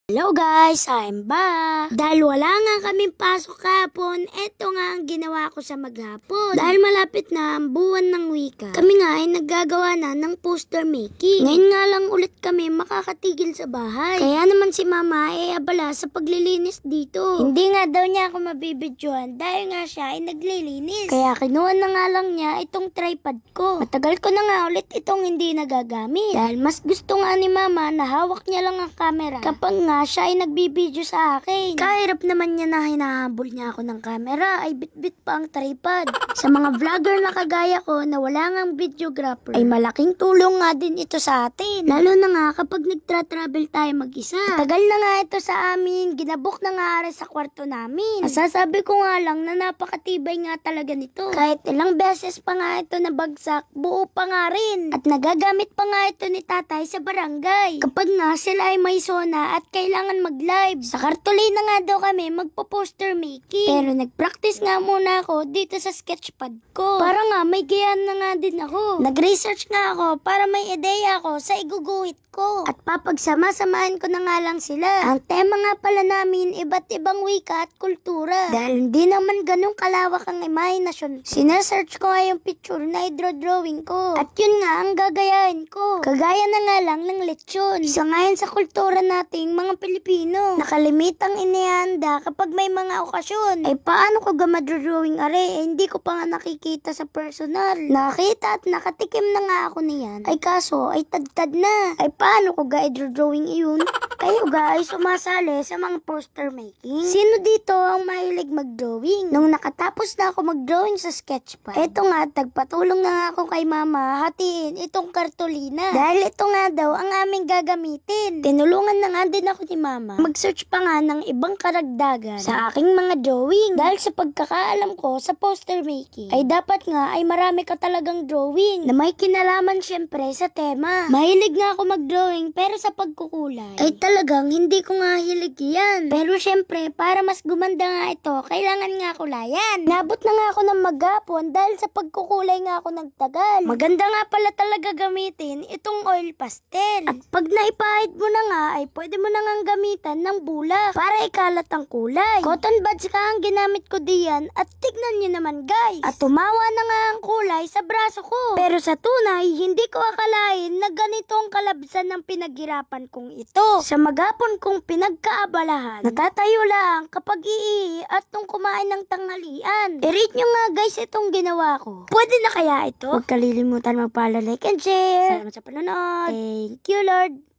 Hello guys, I'm back. Dahil wala nga kaming pasok kahapon, eto nga ang ginawa ko sa maghapon. Dahil malapit na ang buwan ng wika, kami nga ay naggagawa na ng poster making. Ngayon nga lang ulit kami makakatigil sa bahay. Kaya naman si mama ay abala sa paglilinis dito. Hindi nga daw niya ako mabibidyohan dahil nga siya ay naglilinis. Kaya kinuha na nga lang niya itong tripod ko. Matagal ko na nga ulit itong hindi nagagamit. Dahil mas gusto nga ni mama na hawak niya lang ang camera kapag nga siya ay nagbibideo sa akin. Kahirap naman niya na hinahabol niya ako ng camera ay bitbit pa ang tripod. Sa mga vlogger na kagaya ko na wala ngang videographer ay malaking tulong nga din ito sa atin. Lalo na nga kapag nagtra-travel tayo mag-isa. Tagal na nga ito sa amin, ginabok na nga ari sa kwarto namin. Masasabi ko nga lang na napakatibay nga talaga nito. Kahit ilang beses pa nga ito nabagsak, buo pa nga rin. At nagagamit pa nga ito ni tatay sa barangay. Kapag nga sila ay may sona at kailangan mag-live. Sa Cartolina nga daw kami magpo-poster making. Pero nag-practice nga muna ako dito sa sketchpad ko. Para nga may gayan na nga din ako. Nag-research nga ako para may ideya ako sa iguguhit ko. At papagsama-samahan ko na nga lang sila. Ang tema nga pala namin, iba't ibang wika at kultura. Dahil hindi naman ganun kalawak ang imahinasyon. Sinesearch ko nga yung picture na i-drawing ko. At yun nga ang gagayahin ko. Kagaya na nga lang ng lechon. Isa nga yun sa kultura nating mga Pilipino. Nakalimitang inihanda kapag may mga okasyon. Ay paano ko ga madrawing are? Hindi ko pa nga nakikita sa personal. Nakita at nakatikim na nga ako niyan. Ay kaso ay tadtad na. Ay paano ko ga i-drawing iyon? Kayo ga ay sumasali sa mga poster making? Sino dito ang mahilig mag-drawing? Nung nakatapos na ako mag-drawing sa sketchpad, eto nga tagpatulong na nga ako kay mama hatiin itong kartolina. Dahil ito nga daw ang aming gagamitin. Tinulungan na nga din ako ni mama mag-search pa nga ng ibang karagdagan sa aking mga drawing. Dahil sa pagkakaalam ko sa poster making, ay dapat nga ay marami ka talagang drawing na may kinalaman syempre sa tema. Mahilig nga ako mag-drawing pero sa pagkukulay ay talagang hindi ko nga hilig yan. Pero syempre para mas gumanda nga ito, kailangan nga kulayan. Nabot na nga ako ng maghapon dahil sa pagkukulay nga ako nagtagal. Maganda nga pala talaga gamitin itong oil pastel. At pag naipahid mo na nga ay pwede mo na nga gamitan ng bulak para ikalat ang kulay. Cotton buds ka ang ginamit ko diyan at tignan nyo naman guys. At tumawa na nga ang kulay sa braso ko. Pero sa tunay, hindi ko akalain na ganito ang kalabsan ng pinaghirapan kong ito. Sa maghapon kong pinagkaabalahan, natatayo lang kapag iihi at nung kumain ng tanghalian. I-rate nyo nga guys itong ginawa ko. Pwede na kaya ito? Huwag kalilimutan magpala, like and share. Salamat sa panonood. Thank you Lord.